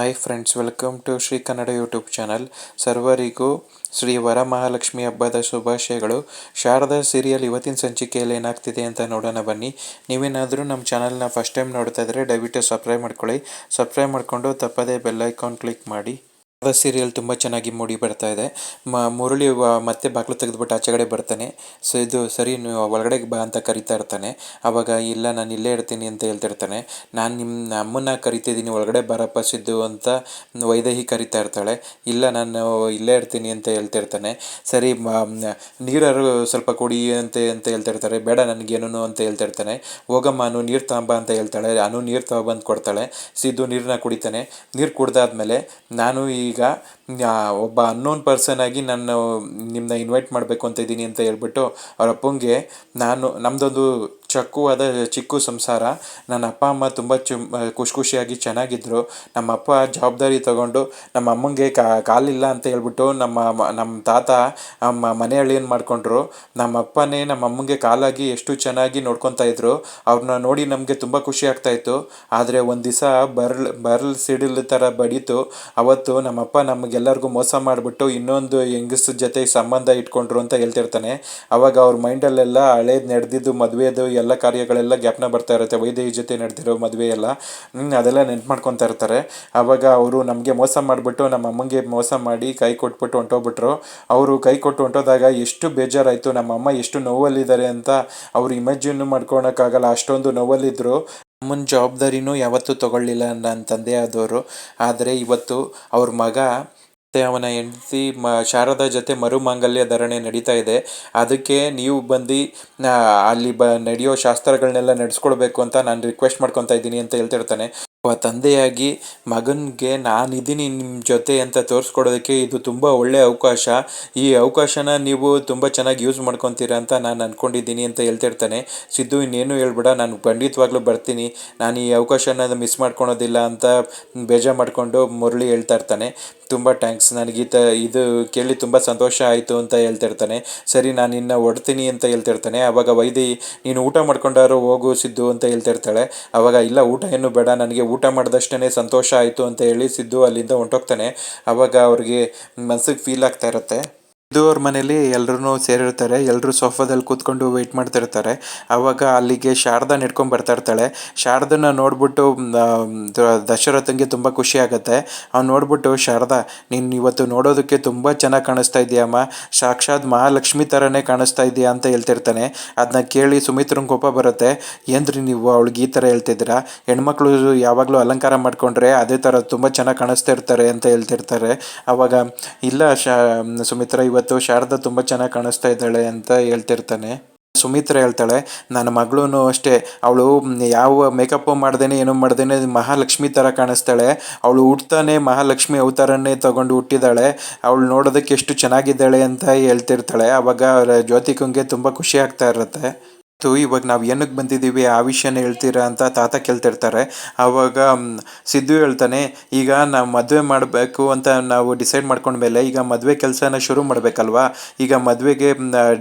Hi friends, welcome to Shri Kannada YouTube channel. ಸರ್ವರಿಗೂ ಶ್ರೀ ವರಮಹಾಲಕ್ಷ್ಮಿ ಹಬ್ಬದ ಶುಭಾಶಯಗಳು. ಶಾರದಾ ಸೀರಿಯಲ್ ಇವತ್ತಿನ ಸಂಚಿಕೆಯಲ್ಲಿ ಏನಾಗ್ತಿದೆ ಅಂತ ನೋಡೋಣ ಬನ್ನಿ. ನೀವೇನಾದರೂ ನಮ್ಮ ಚಾನಲ್ನ ಫಸ್ಟ್ ಟೈಮ್ ನೋಡ್ತಾ ಇದ್ದರೆ ದಯವಿಟ್ಟು ಸಬ್ಸ್ಕ್ರೈಬ್ ಮಾಡ್ಕೊಳ್ಳಿ. ಸಬ್ಸ್ಕ್ರೈಬ್ ಮಾಡಿಕೊಂಡು ತಪ್ಪದೇ ಬೆಲ್ ಐಕಾನ್ ಕ್ಲಿಕ್ ಮಾಡಿ. ಶಾರದಾ ಸೀರಿಯಲ್ ತುಂಬ ಚೆನ್ನಾಗಿ ಮೂಡಿ ಬರ್ತಾ ಇದೆ. ಮುರಳಿ ಮತ್ತೆ ಬಾಗಿಲು ತೆಗೆದುಬಿಟ್ಟು ಆಚೆಗಡೆ ಬರ್ತಾನೆ. ಇದು ಸರಿ, ನೀವು ಒಳಗಡೆ ಬಾ ಅಂತ ಕರಿತಾ ಇರ್ತಾನೆ. ಆವಾಗ ಇಲ್ಲ, ನಾನು ಇಲ್ಲೇ ಇರ್ತೀನಿ ಅಂತ ಹೇಳ್ತಿರ್ತಾನೆ. ನಾನು ನಿಮ್ಮ ಅಮ್ಮನ್ನ ಕರಿತಿದ್ದೀನಿ, ಒಳಗಡೆ ಬರಪ್ಪ ಸಿದ್ದು ಅಂತ ವೈದೇಹಿ ಕರಿತಾ ಇರ್ತಾಳೆ. ಇಲ್ಲ, ನಾನು ಇಲ್ಲೇ ಇರ್ತೀನಿ ಅಂತ ಹೇಳ್ತಿರ್ತಾನೆ. ಸರಿ, ನೀರಾರು ಸ್ವಲ್ಪ ಕುಡಿ ಅಂತ ಹೇಳ್ತಿರ್ತಾರೆ. ಬೇಡ ನನಗೇನು ಅಂತ ಹೇಳ್ತಿರ್ತಾನೆ. ಹೋಗಮ್ಮ, ಅನು ನೀರು ತಗೊಂಬ ಅಂತ ಹೇಳ್ತಾಳೆ. ಅನು ನೀರು ತಗೊಬಂದು ಕೊಡ್ತಾಳೆ. ಸಿದ್ದು ನೀರನ್ನ ಕುಡಿತಾನೆ. ನೀರು ಕುಡ್ದಾದ್ಮೇಲೆ, ನಾನು ಈಗ ಒಬ್ಬ ಅನ್ನೋನ್ ಪರ್ಸನ್ ಆಗಿ ನಾನು ನಿಮ್ಮನ್ನ ಇನ್ವೈಟ್ ಮಾಡಬೇಕು ಅಂತ ಇದ್ದೀನಿ ಅಂತ ಹೇಳ್ಬಿಟ್ಟು ಅವ್ರ ಅಪ್ಪಂಗೆ, ನಮ್ಮದೊಂದು ಚಕ್ಕುವಾದ ಚಿಕ್ಕ ಸಂಸಾರ, ನನ್ನ ಅಪ್ಪ ಅಮ್ಮ ತುಂಬ ಖುಷಿಯಾಗಿ ಚೆನ್ನಾಗಿದ್ದರು. ನಮ್ಮ ಅಪ್ಪ ಜವಾಬ್ದಾರಿ ತಗೊಂಡು ನಮ್ಮ ಅಮ್ಮಂಗೆ ಕಾಲಿಲ್ಲ ಅಂತ ಹೇಳ್ಬಿಟ್ಟು ನಮ್ಮ ತಾತ ಮನೆ ಹಳ್ಳಿಯನ್ನು ಮಾಡಿಕೊಂಡ್ರು. ನಮ್ಮ ಅಪ್ಪನೇ ನಮ್ಮ ಅಮ್ಮಂಗೆ ಕಾಲಾಗಿ ಎಷ್ಟು ಚೆನ್ನಾಗಿ ನೋಡ್ಕೊತಾ ಇದ್ರು. ಅವ್ರನ್ನ ನೋಡಿ ನಮಗೆ ತುಂಬ ಖುಷಿ ಆಗ್ತಾಯಿತ್ತು. ಆದರೆ ಒಂದು ದಿವಸ ಬರ್ಲ್ ಸಿಡಿಲ್ ಥರ ಬಡೀತು. ಅವತ್ತು ನಮ್ಮಪ್ಪ ನಮಗೆಲ್ಲರಿಗೂ ಮೋಸ ಮಾಡಿಬಿಟ್ಟು ಇನ್ನೊಂದು ಹೆಂಗಸ ಜೊತೆ ಸಂಬಂಧ ಇಟ್ಕೊಂಡ್ರು ಅಂತ ಹೇಳ್ತಿರ್ತಾನೆ. ಅವಾಗ ಅವ್ರ ಮೈಂಡಲ್ಲೆಲ್ಲ ಹಳೇದು ನಡೆದಿದ್ದು ಮದುವೆದು ಎಲ್ಲ ಕಾರ್ಯಗಳೆಲ್ಲ ಜ್ಞಾಪನ ಬರ್ತಾ ಇರುತ್ತೆ. ವೈದೇಹಿ ಜೊತೆ ನಡೆದಿರೋ ಮದುವೆ ಎಲ್ಲ ಅದೆಲ್ಲ ನೆನ್ಪು ಮಾಡ್ಕೊತಾ ಇರ್ತಾರೆ. ಆವಾಗ ಅವರು ನಮಗೆ ಮೋಸ ಮಾಡಿಬಿಟ್ಟು ನಮ್ಮ ಅಮ್ಮಂಗೆ ಮೋಸ ಮಾಡಿ ಕೈ ಕೊಟ್ಬಿಟ್ಟು ಹೊಂಟೋಗ್ಬಿಟ್ರು. ಅವರು ಕೈ ಕೊಟ್ಟು ಹೊಂಟೋದಾಗ ಎಷ್ಟು ಬೇಜಾರಾಯಿತು, ನಮ್ಮ ಅಮ್ಮ ಎಷ್ಟು ನೋವಲ್ಲಿದ್ದಾರೆ ಅಂತ ಅವ್ರು ಇಮ್ಯಾಜಿನ್ ಮಾಡ್ಕೊಳಕ್ಕಾಗಲ್ಲ, ಅಷ್ಟೊಂದು ನೋವಲ್ಲಿದ್ದರು. ಅಮ್ಮನ ಜವಾಬ್ದಾರಿನೂ ಯಾವತ್ತೂ ತಗೊಳ್ಳಿಲ್ಲ ನನ್ನ ತಂದೆ ಆದವರು. ಆದರೆ ಇವತ್ತು ಅವ್ರ ಮಗ ಮತ್ತು ಅವನ ಹೆಂಡತಿ ಶಾರದಾ ಜೊತೆ ಮರುಮಾಂಗಲ್ಯ ಧಾರಣೆ ನಡೀತಾ ಇದೆ. ಅದಕ್ಕೆ ನೀವು ಬಂದು ಅಲ್ಲಿ ನಡೆಯೋ ಶಾಸ್ತ್ರಗಳನ್ನೆಲ್ಲ ನಡೆಸ್ಕೊಡ್ಬೇಕು ಅಂತ ನಾನು ರಿಕ್ವೆಸ್ಟ್ ಮಾಡ್ಕೊತಾ ಇದ್ದೀನಿ ಅಂತ ಹೇಳ್ತಿರ್ತಾನೆ. ತಂದೆಯಾಗಿ ಮಗನಿಗೆ ನಾನಿದ್ದೀನಿ ನಿಮ್ಮ ಜೊತೆ ಅಂತ ತೋರಿಸ್ಕೊಡೋದಕ್ಕೆ ಇದು ತುಂಬ ಒಳ್ಳೆಯ ಅವಕಾಶ. ಈ ಅವಕಾಶನ ನೀವು ತುಂಬ ಚೆನ್ನಾಗಿ ಯೂಸ್ ಮಾಡ್ಕೊತೀರಾ ಅಂತ ನಾನು ಅಂದ್ಕೊಂಡಿದ್ದೀನಿ ಅಂತ ಹೇಳ್ತಿರ್ತಾನೆ. ಸಿದ್ದು ಇನ್ನೇನು ಹೇಳ್ಬೇಡ, ನಾನು ಖಂಡಿತವಾಗ್ಲೂ ಬರ್ತೀನಿ, ನಾನು ಈ ಅವಕಾಶನ ಮಿಸ್ ಮಾಡ್ಕೊಳೋದಿಲ್ಲ ಅಂತ ಬೇಜಾರು ಮಾಡಿಕೊಂಡು ಮುರಳಿ ಹೇಳ್ತಾ ಇರ್ತಾನೆ. ತುಂಬ ಥ್ಯಾಂಕ್ಸ್, ನನಗೆ ಇದು ಕೇಳಿ ತುಂಬ ಸಂತೋಷ ಆಯಿತು ಅಂತ ಹೇಳ್ತಿರ್ತಾನೆ. ಸರಿ, ನಾನು ಇನ್ನು ಹೊಡ್ತೀನಿ ಅಂತ ಹೇಳ್ತಿರ್ತಾನೆ. ಆವಾಗ ವೈದೇಹಿ, ನೀನು ಊಟ ಮಾಡ್ಕೊಂಡಾರು ಹೋಗು ಸಿದ್ದು ಅಂತ ಹೇಳ್ತಿರ್ತಾಳೆ. ಆವಾಗ ಇಲ್ಲ, ಊಟ ಏನು ಬೇಡ, ನನಗೆ ಊಟ ಮಾಡಿದಷ್ಟೇ ಸಂತೋಷ ಆಯಿತು ಅಂತ ಹೇಳಿ ಸಿದ್ದು ಅಲ್ಲಿಂದ ಹೊಂಟೋಗ್ತಾನೆ. ಆವಾಗ ಅವ್ರಿಗೆ ಮನಸ್ಸಿಗೆ ಫೀಲ್ ಆಗ್ತಾ ಇರುತ್ತೆ. ಸಿದ್ದು ಅವ್ರ ಮನೇಲಿ ಎಲ್ಲರೂ ಸೇರಿರ್ತಾರೆ. ಎಲ್ಲರೂ ಸೋಫಾದಲ್ಲಿ ಕೂತ್ಕೊಂಡು ವೆಯ್ಟ್ ಮಾಡ್ತಿರ್ತಾರೆ. ಆವಾಗ ಅಲ್ಲಿಗೆ ಶಾರದಾ ನಡ್ಕೊಂಡು ಬರ್ತಾ ಇರ್ತಾಳೆ. ಶಾರದನ್ನ ನೋಡ್ಬಿಟ್ಟು ದಶರಥಂಗೆ ತುಂಬ ಖುಷಿ ಆಗುತ್ತೆ. ಅವ್ನು ನೋಡ್ಬಿಟ್ಟು, ಶಾರದಾ, ನೀನು ಇವತ್ತು ನೋಡೋದಕ್ಕೆ ತುಂಬ ಚೆನ್ನಾಗಿ ಕಾಣಿಸ್ತಾ ಇದೆಯಮ್ಮ, ಸಾಕ್ಷಾತ್ ಮಹಾಲಕ್ಷ್ಮಿ ಥರನೇ ಕಾಣಿಸ್ತಾ ಇದೆಯಾ ಅಂತ ಹೇಳ್ತಿರ್ತಾನೆ. ಅದನ್ನ ಕೇಳಿ ಸುಮಿತ್ರಂಗೆ ಕೋಪ ಬರುತ್ತೆ. ಏನ್ರಿ ನೀವು ಅವಳಿಗೆ ಈ ಥರ ಹೇಳ್ತಿದ್ದೀರಾ? ಹೆಣ್ಮಕ್ಳು ಯಾವಾಗಲೂ ಅಲಂಕಾರ ಮಾಡಿಕೊಂಡ್ರೆ ಅದೇ ಥರ ತುಂಬ ಚೆನ್ನಾಗಿ ಕಾಣಿಸ್ತಾ ಇರ್ತಾರೆ ಅಂತ ಹೇಳ್ತಿರ್ತಾರೆ. ಆವಾಗ ಇಲ್ಲ ಸುಮಿತ್ರ, ಇವತ್ತು ಶಾರದಾ ತುಂಬ ಚೆನ್ನಾಗಿ ಕಾಣಿಸ್ತಾ ಇದ್ದಾಳೆ ಅಂತ ಹೇಳ್ತಿರ್ತಾನೆ. ಸುಮಿತ್ರ ಹೇಳ್ತಾಳೆ, ನನ್ನ ಮಗಳೂ ಅಷ್ಟೇ, ಅವಳು ಯಾವ ಮೇಕಪ್ಪು ಮಾಡ್ದೇನೆ ಏನೂ ಮಾಡ್ದೇನೆ ಮಹಾಲಕ್ಷ್ಮಿ ಥರ ಕಾಣಿಸ್ತಾಳೆ. ಅವಳು ಹುಟ್ತಾನೆ ಮಹಾಲಕ್ಷ್ಮಿ ಅವತಾರನೇ ತಗೊಂಡು ಹುಟ್ಟಿದ್ದಾಳೆ. ಅವಳು ನೋಡೋದಕ್ಕೆ ಎಷ್ಟು ಚೆನ್ನಾಗಿದ್ದಾಳೆ ಅಂತ ಹೇಳ್ತಿರ್ತಾಳೆ. ಆವಾಗ ಜ್ಯೋತಿಕಂಗೆ ತುಂಬ ಖುಷಿ ಆಗ್ತಾ ಇರುತ್ತೆ. ಇವಾಗ ನಾವು ಏನಕ್ಕೆ ಬಂದಿದ್ದೀವಿ ಆ ವಿಷಯನ ಹೇಳ್ತೀರಾ ಅಂತ ತಾತ ಕೇಳ್ತಿರ್ತಾರೆ. ಆವಾಗ ಸಿದ್ದು ಹೇಳ್ತಾನೆ, ಈಗ ನಾವು ಮದುವೆ ಮಾಡಬೇಕು ಅಂತ ನಾವು ಡಿಸೈಡ್ ಮಾಡ್ಕೊಂಡ್ಮೇಲೆ ಈಗ ಮದುವೆ ಕೆಲಸನ ಶುರು ಮಾಡಬೇಕಲ್ವಾ. ಈಗ ಮದುವೆಗೆ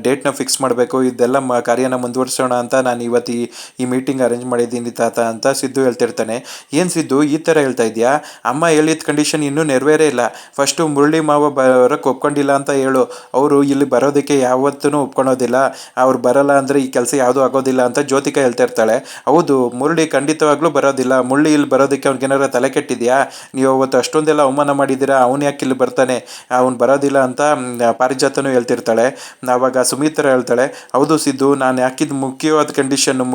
ಡೇಟ್ನ ಫಿಕ್ಸ್ ಮಾಡಬೇಕು, ಇದೆಲ್ಲ ಕಾರ್ಯನ ಮುಂದುವರ್ಸೋಣ ಅಂತ ನಾನು ಇವತ್ತು ಈ ಮೀಟಿಂಗ್ ಅರೇಂಜ್ ಮಾಡಿದ್ದೀನಿ ತಾತ ಅಂತ ಸಿದ್ದು ಹೇಳ್ತಿರ್ತಾನೆ. ಏನು ಸಿದ್ದು ಈ ಥರ ಹೇಳ್ತಾ ಇದೆಯಾ? ಅಮ್ಮ ಹೇಳಿದ ಕಂಡೀಷನ್ ಇನ್ನೂ ನೆರವೇರೇ ಇಲ್ಲ. ಫಸ್ಟು ಮುರಳಿ ಮಾವ ಬರೋಕ್ಕೆ ಒಪ್ಕೊಂಡಿಲ್ಲ ಅಂತ ಹೇಳು. ಅವರು ಇಲ್ಲಿ ಬರೋದಕ್ಕೆ ಯಾವತ್ತೂ ಒಪ್ಕೊಳೋದಿಲ್ಲ. ಅವ್ರು ಬರಲ್ಲ ಅಂದರೆ ಈ ಕೆಲಸ ಯಾವುದೂ ಆಗೋದಿಲ್ಲ ಅಂತ ಜ್ಯೋತಿಕಾ ಹೇಳ್ತಾ ಇರ್ತಾಳೆ. ಹೌದು, ಮುರಳಿ ಖಂಡಿತವಾಗ್ಲೂ ಬರೋದಿಲ್ಲ. ಮುರಳಿ ಇಲ್ಲಿ ಬರೋದಕ್ಕೆ ಅವ್ನಿಗೇನಾರ ತಲೆ ಕೆಟ್ಟಿದೆಯಾ? ನೀವು ಅವತ್ತು ಅಷ್ಟೊಂದೆಲ್ಲ ಅವಮಾನ ಮಾಡಿದ್ದೀರಾ, ಅವನು ಯಾಕೆ ಇಲ್ಲಿ ಬರ್ತಾನೆ, ಅವ್ನು ಬರೋದಿಲ್ಲ ಅಂತ ಪಾರಿಜಾತನೂ ಹೇಳ್ತಿರ್ತಾಳೆ. ಆವಾಗ ಸುಮಿತ್ರ ಹೇಳ್ತಾಳೆ, ಹೌದು ಸಿದ್ದು, ನಾನು ಹಾಕಿದ ಮುಖ್ಯವಾದ ಕಂಡೀಷನ್ನು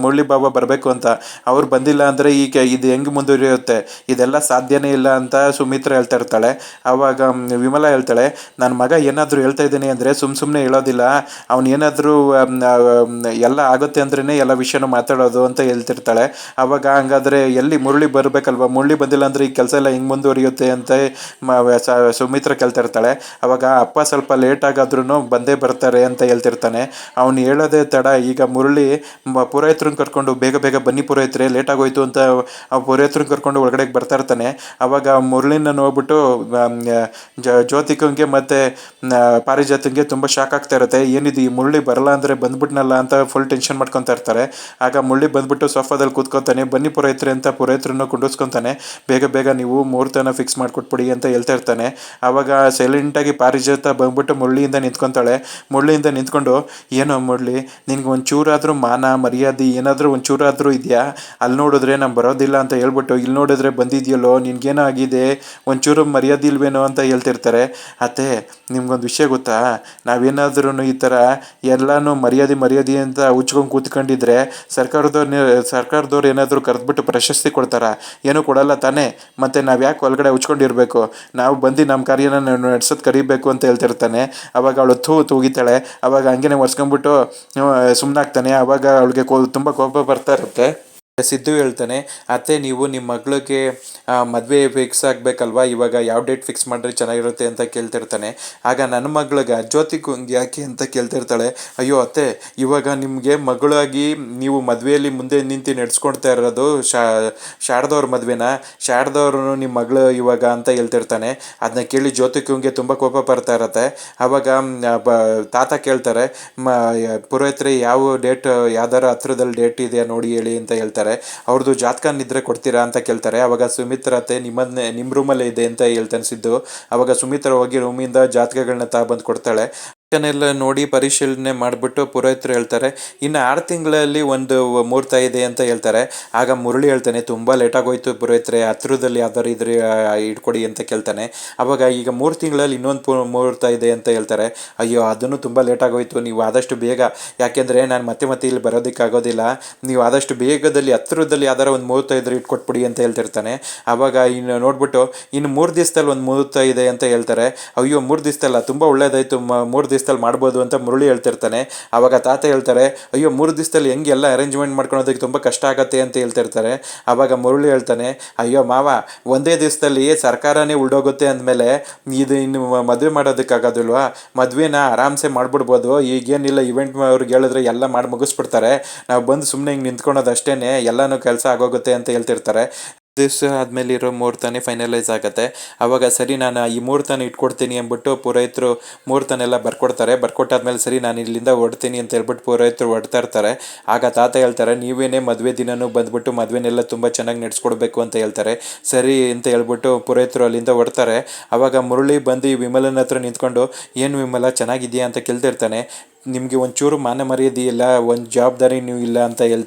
ಮುರಳಿ ಬಾಬಾ ಬರಬೇಕು ಅಂತ. ಅವ್ರು ಬಂದಿಲ್ಲ ಅಂದರೆ ಈಗ ಇದು ಹೆಂಗೆ ಮುಂದುವರಿಯುತ್ತೆ, ಇದೆಲ್ಲ ಸಾಧ್ಯನೇ ಇಲ್ಲ ಅಂತ ಸುಮಿತ್ರ ಹೇಳ್ತಾ ಇರ್ತಾಳೆ. ಆವಾಗ ವಿಮಲಾ ಹೇಳ್ತಾಳೆ, ನನ್ನ ಮಗ ಏನಾದರೂ ಹೇಳ್ತಾ ಇದ್ದೀನಿ ಅಂದರೆ ಸುಮ್ಮನೆ ಹೇಳೋದಿಲ್ಲ, ಅವ್ನು ಏನಾದರೂ ಎಲ್ಲ ಆಗುತ್ತೆ ಅಂದ್ರೇ ಎಲ್ಲ ವಿಷಯನೂ ಮಾತಾಡೋದು ಅಂತ ಹೇಳ್ತಿರ್ತಾಳೆ. ಆವಾಗ ಹಂಗಾದರೆ ಎಲ್ಲಿ ಮುರಳಿ ಬರಬೇಕಲ್ವ, ಮುರಳಿ ಬಂದಿಲ್ಲ ಅಂದರೆ ಈ ಕೆಲಸ ಎಲ್ಲ ಹೆಂಗೆ ಮುಂದುವರಿಯುತ್ತೆ ಅಂತ ಸುಮಿತ್ರ ಕೇಳ್ತಿರ್ತಾಳೆ. ಆವಾಗ ಅಪ್ಪ ಸ್ವಲ್ಪ ಲೇಟಾಗಾದ್ರೂ ಬಂದೇ ಬರ್ತಾರೆ ಅಂತ ಹೇಳ್ತಿರ್ತಾನೆ. ಅವ್ನು ಹೇಳೋದೇ ತಡ. ಈಗ ಮುರಳಿ ಪುರೋಹಿತ್ರನ್ನ ಕರ್ಕೊಂಡು, ಬೇಗ ಬೇಗ ಬನ್ನಿ ಪುರೋಹಿತ್ರೆ, ಲೇಟಾಗೋಯ್ತು ಅಂತ ಪುರೋಹಿತ್ರನ್ನ ಕರ್ಕೊಂಡು ಒಳಗಡೆಗೆ ಬರ್ತಾ ಇರ್ತಾನೆ. ಆವಾಗ ಮುರಳಿನ ನೋಡ್ಬಿಟ್ಟು ಜ್ಯೋತಿಕಂಗೆ ಮತ್ತು ಪಾರಿಜಾತಂಗೆ ತುಂಬ ಶಾಕ್ ಆಗ್ತಾ ಇರುತ್ತೆ. ಏನಿದು ಈ ಮುರಳಿ ಬರಲ್ಲ ಅಂದರೆ ಬಂದ್ಬಿಟ್ನಲ್ಲ ಅಂತ ಫುಲ್ ಟೆನ್ಷನ್ ಮಾಡ್ಕೊತಾ ಇರ್ತಾರೆ. ಆಗ ಮುರಳಿ ಬಂದ್ಬಿಟ್ಟು ಸೋಫಾದಲ್ಲಿ ಕೂತ್ಕೊತಾನೆ. ಬನ್ನಿ ಪುರೋಹಿತ್ರೆ ಅಂತ ಪುರೋಹಿತ್ರನ್ನು ಕುಂಡಿಸ್ಕೊತಾನೆ. ಬೇಗ ಬೇಗ ನೀವು ಮುಹೂರ್ತನ ಫಿಕ್ಸ್ ಮಾಡಿಕೊಟ್ಬಿಡಿ ಅಂತ ಹೇಳ್ತಾ ಇರ್ತಾನೆ. ಆವಾಗ ಸೈಲೆಂಟಾಗಿ ಪಾರಿಜಾತ ಬಂದ್ಬಿಟ್ಟು ಮುರಳಿಯಿಂದ ನಿಂತ್ಕೊತಾಳೆ. ಮುರಳಿಯಿಂದ ನಿಂತ್ಕೊಂಡು, ಏನೋ ಮುರಳಿ, ನಿನ್ಗೆ ಒಂಚೂರಾದರೂ ಮಾನ ಮರ್ಯಾದೆ ಏನಾದರೂ ಒಂಚೂರಾದರೂ ಇದೆಯಾ? ಅಲ್ಲಿ ನೋಡಿದ್ರೆ ನಾನು ಬರೋದಿಲ್ಲ ಅಂತ ಹೇಳ್ಬಿಟ್ಟು ಇಲ್ಲಿ ನೋಡಿದ್ರೆ ಬಂದಿದೆಯಲ್ಲೋ, ನಿನ್ಗೇನೋ ಆಗಿದೆ, ಒಂಚೂರು ಮರ್ಯಾದೆ ಇಲ್ವೇನೋ ಅಂತ ಹೇಳ್ತಿರ್ತಾರೆ. ಅತ್ತೆ, ನಿಮ್ಗೊಂದು ವಿಷಯ ಗೊತ್ತಾ? ನಾವೇನಾದ್ರೂ ಈ ಥರ ಎಲ್ಲನೂ ಮರ್ಯಾದೆ ಅಂತ ಉಚ್ಕೊಂಡು ಕೂತ್ಕೊಂಡಿದ್ರೆ ಸರ್ಕಾರದವ್ರು ಏನಾದರೂ ಕರೆದ್ಬಿಟ್ಟು ಪ್ರಶಸ್ತಿ ಕೊಡ್ತಾರಾ? ಏನೂ ಕೊಡಲ್ಲ ತಾನೇ. ಮತ್ತು ನಾವು ಯಾಕೆ ಒಳಗಡೆ ಉಚ್ಕೊಂಡಿರ್ಬೇಕು? ನಾವು ಬಂದು ನಮ್ಮ ಕಾರ್ಯನ ನಡೆಸೋದು ಕರಿಬೇಕು ಅಂತ ಹೇಳ್ತಿರ್ತಾನೆ. ಅವಾಗ ಅವಳು ತೂಗಿತಾಳೆ. ಅವಾಗ ಹಂಗೇನೆ ಒರೆಸ್ಕೊಂಡ್ಬಿಟ್ಟು ಸುಮ್ಮನಾಗ್ತಾನೆ. ಅವಾಗ ಅವಳಿಗೆ ತುಂಬ ಕೋಪ ಬರ್ತಾ ಇರುತ್ತೆ. ಸಿದ್ದು ಹೇಳ್ತಾನೆ, ಅತ್ತೆ ನೀವು ನಿಮ್ಮ ಮಗಳಿಗೆ ಮದುವೆ ಫಿಕ್ಸ್ ಆಗಬೇಕಲ್ವಾ, ಇವಾಗ ಯಾವ ಡೇಟ್ ಫಿಕ್ಸ್ ಮಾಡಿದ್ರೆ ಚೆನ್ನಾಗಿರುತ್ತೆ ಅಂತ ಕೇಳ್ತಿರ್ತಾನೆ. ಆಗ ನನ್ನ ಮಗಳಿಗೆ ಜ್ಯೋತಿಗೂ ಯಾಕೆ ಅಂತ ಕೇಳ್ತಿರ್ತಾಳೆ. ಅಯ್ಯೋ ಅತ್ತೆ, ಇವಾಗ ನಿಮಗೆ ಮಗಳಾಗಿ ನೀವು ಮದುವೆಯಲ್ಲಿ ಮುಂದೆ ನಿಂತು ನಡೆಸ್ಕೊಳ್ತಾ ಇರೋದು ಶಾರದವ್ರ ಮದುವೆನ, ಶಾರದವ್ರು ನಿಮ್ಮ ಮಗಳು ಇವಾಗ ಅಂತ ಹೇಳ್ತಿರ್ತಾನೆ. ಅದನ್ನ ಕೇಳಿ ಜ್ಯೋತಿಗೆ ತುಂಬ ಕೋಪ ಬರ್ತಾ ಇರತ್ತೆ. ಆವಾಗ ತಾತ ಕೇಳ್ತಾರೆ, ಪುರೋಹಿತ್ರೆ ಯಾವ ಡೇಟ್ ಯಾವ್ದಾರ ಹತ್ರದಲ್ಲಿ ಡೇಟ್ ಇದೆಯಾ ನೋಡಿ ಹೇಳಿ ಅಂತ ಹೇಳ್ತಾರೆ. ಅವ್ರದ್ದು ಜಾತಕ ಇದ್ರೆ ಕೊಡ್ತೀರಾ ಅಂತ ಕೇಳ್ತಾರೆ. ಅವಾಗ ಸುಮಿತ್ರತೆ ನಿಮ್ಮ ರೂಮಲ್ಲೇ ಇದೆ ಅಂತ ಹೇಳ್ತಾನೆ ಸಿದ್ದು. ಅವಾಗ ಸುಮಿತ್ರ ಹೋಗಿ ರೂಮಿಂದ ಜಾತಕಗಳನ್ನ ಬಂದು ಕೊಡ್ತಾಳೆ. ಎಲ್ಲ ನೋಡಿ ಪರಿಶೀಲನೆ ಮಾಡಿಬಿಟ್ಟು ಪುರೋಹಿತರು ಹೇಳ್ತಾರೆ, ಇನ್ನು 6 ತಿಂಗಳಲ್ಲಿ ಒಂದು ಮುಹೂರ್ತ ಇದೆ ಅಂತ ಹೇಳ್ತಾರೆ. ಆಗ ಮುರಳಿ ಹೇಳ್ತಾನೆ, ತುಂಬ ಲೇಟಾಗೋಯ್ತು ಪುರೋಹಿತರೆ, ಹತ್ರದಲ್ಲಿ ಯಾವ್ದಾರು ಇದ್ರೆ ಇಟ್ಕೊಡಿ ಅಂತ ಕೇಳ್ತಾನೆ. ಅವಾಗ ಈಗ 3 ತಿಂಗಳಲ್ಲಿ ಇನ್ನೊಂದು ಮುಹೂರ್ತ ಇದೆ ಅಂತ ಹೇಳ್ತಾರೆ. ಅಯ್ಯೋ ಅದನ್ನು ತುಂಬ ಲೇಟಾಗೋಯ್ತು, ನೀವು ಆದಷ್ಟು ಬೇಗ, ಯಾಕೆಂದರೆ ನಾನು ಮತ್ತೆ ಇಲ್ಲಿ ಬರೋದಕ್ಕಾಗೋದಿಲ್ಲ, ನೀವು ಆದಷ್ಟು ಬೇಗದಲ್ಲಿ ಹತ್ರದಲ್ಲಿ ಯಾವ್ದಾರ ಒಂದು ಮುಹೂರ್ತ ಇದ್ರೆ ಇಟ್ಕೊಟ್ಬಿಡಿ ಅಂತ ಹೇಳ್ತಿರ್ತಾನೆ. ಆವಾಗ ಇನ್ನು ನೋಡ್ಬಿಟ್ಟು ಇನ್ನು 3 ದಿವಸದಲ್ಲಿ ಒಂದು ಮುಹೂರ್ತ ಇದೆ ಅಂತ ಹೇಳ್ತಾರೆ. ಅಯ್ಯೋ 3 ದಿವಸದಲ್ಲ, ತುಂಬ ಒಳ್ಳೇದಾಯಿತು, 3 ದಿವಸದಲ್ಲಿ ಮಾಡ್ಬೋದು ಅಂತ ಮುರಳಿ ಹೇಳ್ತಿರ್ತಾನೆ. ಆವಾಗ ತಾತ ಹೇಳ್ತಾರೆ, ಅಯ್ಯೋ 3 ದಿವಸದಲ್ಲಿ ಹೆಂಗೆ ಎಲ್ಲ ಅರೇಂಜ್ಮೆಂಟ್ ಮಾಡ್ಕೊಳೋದಕ್ಕೆ ತುಂಬ ಕಷ್ಟ ಆಗತ್ತೆ ಅಂತ ಹೇಳ್ತಿರ್ತಾರೆ. ಆವಾಗ ಮುರಳಿ ಹೇಳ್ತಾನೆ, ಅಯ್ಯೋ ಮಾವ, ಒಂದೇ ದಿವಸದಲ್ಲಿ ಸರ್ಕಾರನೇ ಉಳ್ದೋಗುತ್ತೆ ಅಂದಮೇಲೆ ಇದು ಇನ್ನು ಮದುವೆ ಮಾಡೋದಕ್ಕಾಗೋದಿಲ್ವಾ? ಮದುವೆನ ಆರಾಮ್ಸೆ ಮಾಡ್ಬಿಡ್ಬೋದು. ಈಗೇನಿಲ್ಲ, ಇವೆಂಟ್ ಅವ್ರಿಗೆ ಹೇಳಿದ್ರೆ ಎಲ್ಲ ಮಾಡಿ ಮುಗಿಸ್ಬಿಡ್ತಾರೆ, ನಾವು ಬಂದು ಸುಮ್ಮನೆ ಹಿಂಗೆ ನಿಂತ್ಕೊಳೋದು ಅಷ್ಟೇ, ಎಲ್ಲನೂ ಕೆಲಸ ಆಗೋಗುತ್ತೆ ಅಂತ ಹೇಳ್ತಿರ್ತಾರೆ. ದಿವಸ ಆದಮೇಲೆ ಇರೋ ಮುಹೂರ್ತನೇ ಫೈನಲೈಸ್ ಆಗುತ್ತೆ. ಆವಾಗ ಸರಿ, ನಾನು ಈ ಮುಹೂರ್ತನ ಇಟ್ಕೊಡ್ತೀನಿ ಅಂದ್ಬಿಟ್ಟು ಪುರೋಹಿತರು ಮುಹೂರ್ತನೆಲ್ಲ ಬರ್ಕೊಟ್ಟಾದ್ಮೇಲೆ ಸರಿ ನಾನು ಇಲ್ಲಿಂದ ಹೊಡ್ತೀನಿ ಅಂತ ಹೇಳ್ಬಿಟ್ಟು ಪುರೋಹಿತರು ಹೊಡ್ತಾ ಇರ್ತಾರೆ. ಆಗ ತಾತ ಹೇಳ್ತಾರೆ, ನೀವೇನೇ ಮದುವೆ ದಿನನೂ ಬಂದ್ಬಿಟ್ಟು ಮದುವೆನೆಲ್ಲ ತುಂಬ ಚೆನ್ನಾಗಿ ನಡೆಸ್ಕೊಡ್ಬೇಕು ಅಂತ ಹೇಳ್ತಾರೆ. ಸರಿ ಅಂತ ಹೇಳ್ಬಿಟ್ಟು ಪುರೋಹಿತರು ಅಲ್ಲಿಂದ ಹೊಡ್ತಾರೆ. ಆವಾಗ ಮುರಳಿ ಬಂದು ವಿಮಲನ ಹತ್ರ ನಿಂತ್ಕೊಂಡು, ಏನು ವಿಮಲ ಚೆನ್ನಾಗಿದೆಯಾ ಅಂತ ಕೇಳ್ತಿರ್ತಾನೆ. ನಿಮಗೆ ಒಂಚೂರು ಮಾನ ಮರ್ಯಾದೆ ಇಲ್ಲ, ಒಂದು ಜವಾಬ್ದಾರಿ ನೀವು ಇಲ್ಲ ಅಂತ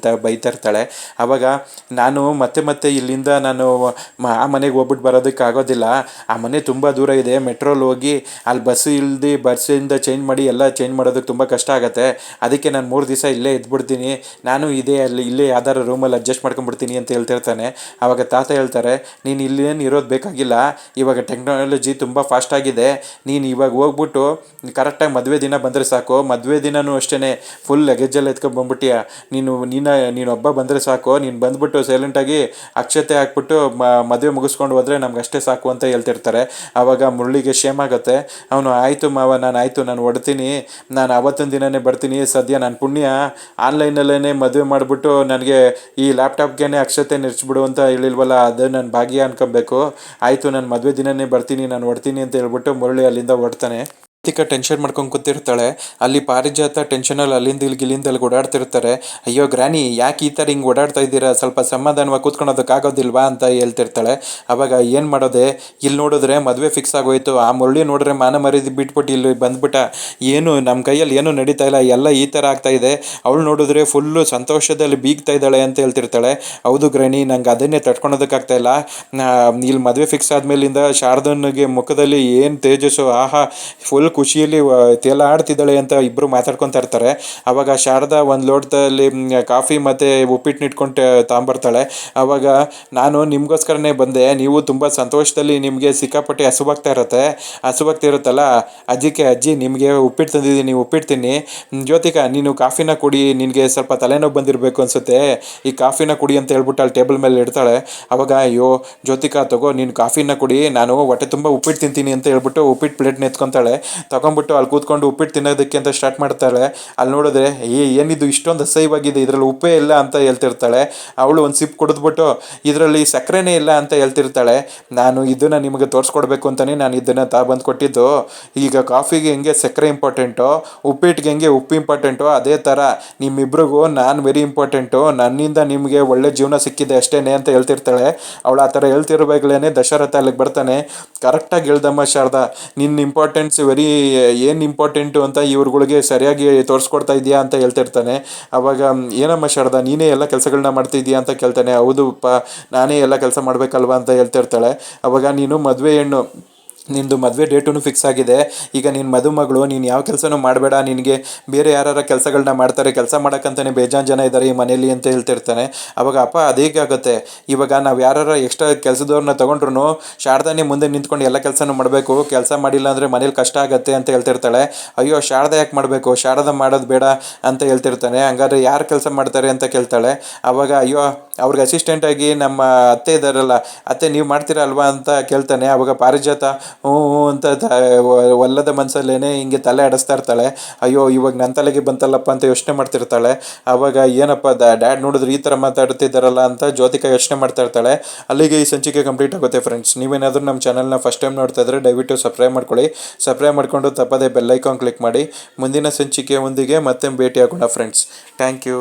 ಬೈತಾ ಇರ್ತಾಳೆ. ಆವಾಗ ನಾನು ಮತ್ತೆ ಇಲ್ಲಿಂದ ನಾನು ಆ ಮನೆಗೆ ಹೋಗ್ಬಿಟ್ಟು ಬರೋದಕ್ಕಾಗೋದಿಲ್ಲ, ಆ ಮನೆ ತುಂಬ ದೂರ ಇದೆ, ಮೆಟ್ರೋಲ್ ಹೋಗಿ ಅಲ್ಲಿ ಬಸ್ಸಿಂದ ಚೇಂಜ್ ಮಾಡಿ ಎಲ್ಲ ಚೇಂಜ್ ಮಾಡೋದಕ್ಕೆ ತುಂಬ ಕಷ್ಟ ಆಗುತ್ತೆ, ಅದಕ್ಕೆ ನಾನು 3 ದಿವಸ ಇಲ್ಲೇ ಇದ್ಬಿಡ್ತೀನಿ, ನಾನು ಇಲ್ಲೇ ಯಾವ್ದಾರು ರೂಮಲ್ಲಿ ಅಡ್ಜಸ್ಟ್ ಮಾಡ್ಕೊಂಡ್ಬಿಡ್ತೀನಿ ಅಂತ ಹೇಳ್ತಿರ್ತಾನೆ. ಆವಾಗ ತಾತ ಹೇಳ್ತಾರೆ, ನೀನು ಇಲ್ಲೇನು ಇರೋದು ಬೇಕಾಗಿಲ್ಲ, ಇವಾಗ ಟೆಕ್ನಾಲಜಿ ತುಂಬ ಫಾಸ್ಟ್ ಆಗಿದೆ, ನೀನು ಇವಾಗ ಹೋಗ್ಬಿಟ್ಟು ಕರೆಕ್ಟಾಗಿ ಮದುವೆ ದಿನ ಬಂದರೆ ಸಾಕು, ಮದುವೆ ದಿನವೂ ಅಷ್ಟೇ ಫುಲ್ ಲಗೇಜಲ್ಲಿ ಎತ್ಕೊಂಡ್ಬಂದ್ಬಿಟ್ಟಿಯ, ನೀನು ಒಬ್ಬ ಬಂದರೆ ಸಾಕು, ನೀನು ಬಂದ್ಬಿಟ್ಟು ಸೈಲೆಂಟಾಗಿ ಅಕ್ಷತೆ ಹಾಕ್ಬಿಟ್ಟು ಮದುವೆ ಮುಗಿಸ್ಕೊಂಡು ಹೋದರೆ ನಮ್ಗೆ ಅಷ್ಟೇ ಸಾಕು ಅಂತ ಹೇಳ್ತಿರ್ತಾರೆ. ಆವಾಗ ಮುರಳಿಗೆ ಶೇಮ್ ಆಗುತ್ತೆ. ಅವನು, ಆಯಿತು ಮಾವ, ನಾನು ಹೊಡ್ತೀನಿ, ನಾನು ಆವತ್ತಿನ ದಿನವೇ ಬರ್ತೀನಿ, ಸದ್ಯ ನಾನು ಪುಣ್ಯ ಆನ್ಲೈನಲ್ಲೇ ಮದುವೆ ಮಾಡಿಬಿಟ್ಟು ನನಗೆ ಈ ಲ್ಯಾಪ್ಟಾಪ್ಗೆ ಅಕ್ಷತೆ ನೆರೆಸ್ಬಿಡು ಅಂತ ಹೇಳಿಲ್ವಲ್ಲ, ಅದು ನನ್ನ ಭಾಗ್ಯ ಅನ್ಕೊಬೇಕು, ಆಯಿತು ನಾನು ಮದುವೆ ದಿನವೇ ಬರ್ತೀನಿ, ನಾನು ಹೊಡ್ತೀನಿ ಅಂತ ಹೇಳ್ಬಿಟ್ಟು ಮುರಳಿ ಅಲ್ಲಿಂದ ಹೊಡ್ತಾನೆ. ಟೆನ್ಷನ್ ಮಾಡ್ಕೊಂಡು ಕೂತಿರ್ತಾಳೆ. ಅಲ್ಲಿ ಪಾರಿಜಾತ ಟೆನ್ಷನಲ್ಲಿ ಇಲ್ಲಿಂದಲ್ಲಿ ಓಡಾಡ್ತಿರ್ತಾರೆ. ಅಯ್ಯೋ ಗ್ರಾನಿ, ಯಾಕೆ ಈ ಥರ ಹಿಂಗೆ ಓಡಾಡ್ತಾ ಇದ್ದೀರಾ, ಸ್ವಲ್ಪ ಸಮಾಧಾನವಾಗಿ ಕೂತ್ಕೊಳೋದಕ್ಕಾಗೋದಿಲ್ವಾ ಅಂತ ಹೇಳ್ತಿರ್ತಾಳೆ. ಅವಾಗ ಏನು ಮಾಡೋದೆ, ಇಲ್ಲಿ ನೋಡಿದ್ರೆ ಮದುವೆ ಫಿಕ್ಸ್ ಆಗೋಯ್ತು, ಆ ಮುರಳಿ ನೋಡಿದ್ರೆ ಮಾನ ಮರ್ಯಾದೆ ಬಿಟ್ಬಿಟ್ಟು ಇಲ್ಲಿ ಬಂದ್ಬಿಟ್ಟ, ಏನು ನಮ್ಮ ಕೈಯಲ್ಲಿ ಏನೂ ನಡೀತಾ ಇಲ್ಲ, ಎಲ್ಲ ಈ ಥರ ಆಗ್ತಾ ಇದೆ, ಅವಳು ನೋಡಿದ್ರೆ ಫುಲ್ಲು ಸಂತೋಷದಲ್ಲಿ ಬೀಗ್ತಾ ಇದ್ದಾಳೆ ಅಂತ ಹೇಳ್ತಿರ್ತಾಳೆ. ಹೌದು ಗ್ರಾನಿ, ನಂಗೆ ಅದನ್ನೇ ತಡ್ಕೊಳೋದಕ್ಕಾಗ್ತಾ ಇಲ್ಲ, ಇಲ್ಲಿ ಮದುವೆ ಫಿಕ್ಸ್ ಆದಮೇಲಿಂದ ಶಾರದನಿಗೆ ಮುಖದಲ್ಲಿ ಏನು ತೇಜಸ್ಸು, ಆಹಾ, ಫುಲ್ ಖುಷಿಯಲ್ಲಿ ತೇಲಾಡ್ತಿದ್ದಾಳೆ ಅಂತ ಇಬ್ಬರು ಮಾತಾಡ್ಕೊತಾ ಇರ್ತಾರೆ. ಆವಾಗ ಶಾರದಾ ಒಂದು ಲೋಟದಲ್ಲಿ ಕಾಫಿ ಮತ್ತು ಉಪ್ಪಿಟ್ಟು ಇಟ್ಕೊಂಡು ತಗೊಂಬರ್ತಾಳೆ. ಆವಾಗ ನಾನು ನಿಮಗೋಸ್ಕರನೇ ಬಂದೆ, ನೀವು ತುಂಬ ಸಂತೋಷದಲ್ಲಿ ನಿಮಗೆ ಸಿಕ್ಕಾಪಟ್ಟೆ ಹಸುವಾಗ್ತಿರುತ್ತಲ್ಲ, ಅಜ್ಜಿ ನಿಮಗೆ ಉಪ್ಪಿಟ್ಟು ತಂದಿದ್ದೀನಿ, ನೀವು ಉಪ್ಪಿಟ್ಟು ತಿನ್ನಿ. ಜ್ಯೋತಿಕಾ, ನೀನು ಕಾಫಿನ ಕುಡಿ, ನಿನಗೆ ಸ್ವಲ್ಪ ತಲೆನೋವು ಬಂದಿರಬೇಕು ಅನಿಸುತ್ತೆ, ಈ ಕಾಫಿನ ಕುಡಿ ಅಂತ ಹೇಳ್ಬಿಟ್ಟು ಅಲ್ಲಿ ಟೇಬಲ್ ಮೇಲೆ ಇಡ್ತಾಳೆ. ಅವಾಗ, ಅಯ್ಯೋ ಜ್ಯೋತಿಕಾ ತಗೋ, ನೀನು ಕಾಫಿನ ಕುಡಿ, ನಾನು ಹೊಟ್ಟೆ ತುಂಬ ಉಪ್ಪಿಟ್ಟು ತಿಂತೀನಿ ಅಂತ ಹೇಳ್ಬಿಟ್ಟು ಉಪ್ಪಿಟ್ಟು ಪ್ಲೇಟ್ನ ಎತ್ಕೊತಾಳೆ. ತಗೊಂಡ್ಬಿಟ್ಟು ಅಲ್ಲಿ ಕೂತ್ಕೊಂಡು ಉಪ್ಪಿಟ್ಟು ತಿನ್ನೋದಕ್ಕೆ ಅಂತ ಸ್ಟಾರ್ಟ್ ಮಾಡ್ತಾಳೆ. ಅಲ್ಲಿ ನೋಡಿದ್ರೆ ಏನಿದು ಇಷ್ಟೊಂದು ಅಸಹ್ಯವಾಗಿದೆ, ಇದರಲ್ಲಿ ಉಪ್ಪೇ ಇಲ್ಲ ಅಂತ ಹೇಳ್ತಿರ್ತಾಳೆ. ಅವಳು ಒಂದು ಸಿಪ್ ಕುಡಿದ್ಬಿಟ್ಟು ಇದರಲ್ಲಿ ಸಕ್ಕರೆನೇ ಇಲ್ಲ ಅಂತ ಹೇಳ್ತಿರ್ತಾಳೆ. ನಾನು ಇದನ್ನು ನಿಮಗೆ ತೋರಿಸ್ಕೊಡ್ಬೇಕು ಅಂತಲೇ ನಾನು ಇದನ್ನು ಬಂದು ಕೊಟ್ಟಿದ್ದು. ಈಗ ಕಾಫಿಗೆ ಹೆಂಗೆ ಸಕ್ಕರೆ ಇಂಪಾರ್ಟೆಂಟು, ಉಪ್ಪಿಟ್ಟಿಗೆ ಹೆಂಗೆ ಉಪ್ಪು ಇಂಪಾರ್ಟೆಂಟು, ಅದೇ ಥರ ನಿಮ್ಮಿಬ್ರಿಗೂ ನಾನು ವೆರಿ ಇಂಪಾರ್ಟೆಂಟು. ನನ್ನಿಂದ ನಿಮಗೆ ಒಳ್ಳೆ ಜೀವನ ಸಿಕ್ಕಿದೆ ಅಷ್ಟೇ ಅಂತ ಹೇಳ್ತಿರ್ತಾಳೆ. ಅವಳು ಆ ಥರ ಹೇಳ್ತಿರ್ಬೇಕಲೇ ದಶರಥ ಅಲ್ಲಿಗೆ ಬರ್ತಾನೆ. ಕರೆಕ್ಟಾಗಿ ಹೇಳ್ದಮ್ಮ ಶಾರದಾ, ನಿನ್ನ ಇಂಪಾರ್ಟೆನ್ಸ್ ವೆರಿ ಏನು ಇಂಪಾರ್ಟೆಂಟು ಅಂತ ಇವ್ರುಗಳಿಗೆ ಸರಿಯಾಗಿ ತೋರಿಸ್ಕೊಡ್ತಾ ಇದೆಯಾ ಅಂತ ಹೇಳ್ತಿರ್ತಾನೆ. ಅವಾಗ ಏನಮ್ಮ ಶಾರದಾ, ನೀನೇ ಎಲ್ಲ ಕೆಲಸಗಳನ್ನ ಮಾಡ್ತಿದ್ದೀಯಾ ಅಂತ ಕೇಳ್ತಾನೆ. ಹೌದು ನಾನೇ ಎಲ್ಲ ಕೆಲಸ ಮಾಡಬೇಕಲ್ವಾ ಅಂತ ಹೇಳ್ತಿರ್ತಾಳೆ. ಅವಾಗ ನೀನು ಮದುವೆ ಹೆಣ್ಣು, ನಿಂದು ಮದುವೆ ಡೇಟೂ ಫಿಕ್ಸ್ ಆಗಿದೆ. ಈಗ ನಿನ್ನ ಮದುಮಗಳು, ನೀನು ಯಾವ ಕೆಲಸನೂ ಮಾಡಬೇಡ, ನಿನಗೆ ಬೇರೆ ಯಾರು ಕೆಲಸಗಳನ್ನ ಮಾಡ್ತಾರೆ, ಕೆಲಸ ಮಾಡೋಕ್ಕಂತಲೇ ಬೇಜಾನ್ ಜನ ಇದ್ದಾರೆ ಈ ಮನೇಲಿ ಅಂತ ಹೇಳ್ತಿರ್ತಾನೆ. ಅವಾಗ ಅಪ್ಪ ಅದೇಗೆ ಆಗುತ್ತೆ, ಇವಾಗ ನಾವು ಯಾರು ಎಕ್ಸ್ಟ್ರಾ ಕೆಲಸದವ್ರನ್ನ ತೊಗೊಂಡ್ರು ಶಾರದಾನೇ ಮುಂದೆ ನಿಂತ್ಕೊಂಡು ಎಲ್ಲ ಕೆಲಸನೂ ಮಾಡಬೇಕು, ಕೆಲಸ ಮಾಡಿಲ್ಲ ಅಂದರೆ ಮನೇಲಿ ಕಷ್ಟ ಆಗುತ್ತೆ ಅಂತ ಹೇಳ್ತಿರ್ತಾಳೆ. ಅಯ್ಯೋ ಶಾರದಾ ಯಾಕೆ ಮಾಡಬೇಕು, ಶಾರದಾ ಮಾಡೋದು ಬೇಡ ಅಂತ ಹೇಳ್ತಿರ್ತಾನೆ. ಹಂಗಾದ್ರೆ ಯಾರು ಕೆಲಸ ಮಾಡ್ತಾರೆ ಅಂತ ಕೇಳ್ತಾಳೆ. ಅವಾಗ ಅಯ್ಯೋ ಅವ್ರಿಗೆ ಅಸಿಸ್ಟೆಂಟಾಗಿ ನಮ್ಮ ಅತ್ತೆ ಇದ್ದಾರಲ್ಲ, ಅತ್ತೆ ನೀವು ಮಾಡ್ತೀರಾ ಅಲ್ವಾ ಅಂತ ಕೇಳ್ತಾನೆ. ಅವಾಗ ಪಾರಿಜಾತ ಹ್ಞೂ ಅಂತ ಒಲ್ಲದ ಮನಸ್ಸಲ್ಲೇನೆ ಹಿಂಗೆ ತಲೆ ಆಡಿಸ್ತಾ ಇರ್ತಾಳೆ. ಅಯ್ಯೋ ಇವಾಗ ನನ್ನ ತಲೆಗೆ ಬಂತಲ್ಲಪ್ಪ ಅಂತ ಯೋಚನೆ ಮಾಡ್ತಿರ್ತಾಳೆ. ಆವಾಗ ಏನಪ್ಪ ಡ್ಯಾಡ್ ನೋಡಿದ್ರೆ ಈ ಥರ ಮಾತಾಡ್ತಿದ್ದಾರಲ್ಲ ಅಂತ ಜ್ಯೋತಿಕಾ ಯೋಚನೆ ಮಾಡ್ತಾ ಇರ್ತಾಳೆ. ಅಲ್ಲಿಗೆ ಈ ಸಂಚಿಕೆ ಕಂಪ್ಲೀಟ್ ಆಗುತ್ತೆ ಫ್ರೆಂಡ್ಸ್. ನೀವೇನಾದರೂ ನಮ್ಮ ಚಾನಲ್ನ ಫಸ್ಟ್ ಟೈಮ್ ನೋಡ್ತಾ ಇದ್ರೆ ದಯವಿಟ್ಟು ಸಬ್ಸ್ಕ್ರೈಬ್ ಮಾಡ್ಕೊಳ್ಳಿ. ಸಬ್ಸ್ಕ್ರೈಬ್ ಮಾಡಿಕೊಂಡು ತಪ್ಪದೇ ಬೆಲ್ಲೈಕಾನ್ ಕ್ಲಿಕ್ ಮಾಡಿ. ಮುಂದಿನ ಸಂಚಿಕೆಯೊಂದಿಗೆ ಮತ್ತೆ ಭೇಟಿ ಆಗೋಣ ಫ್ರೆಂಡ್ಸ್. Thank you.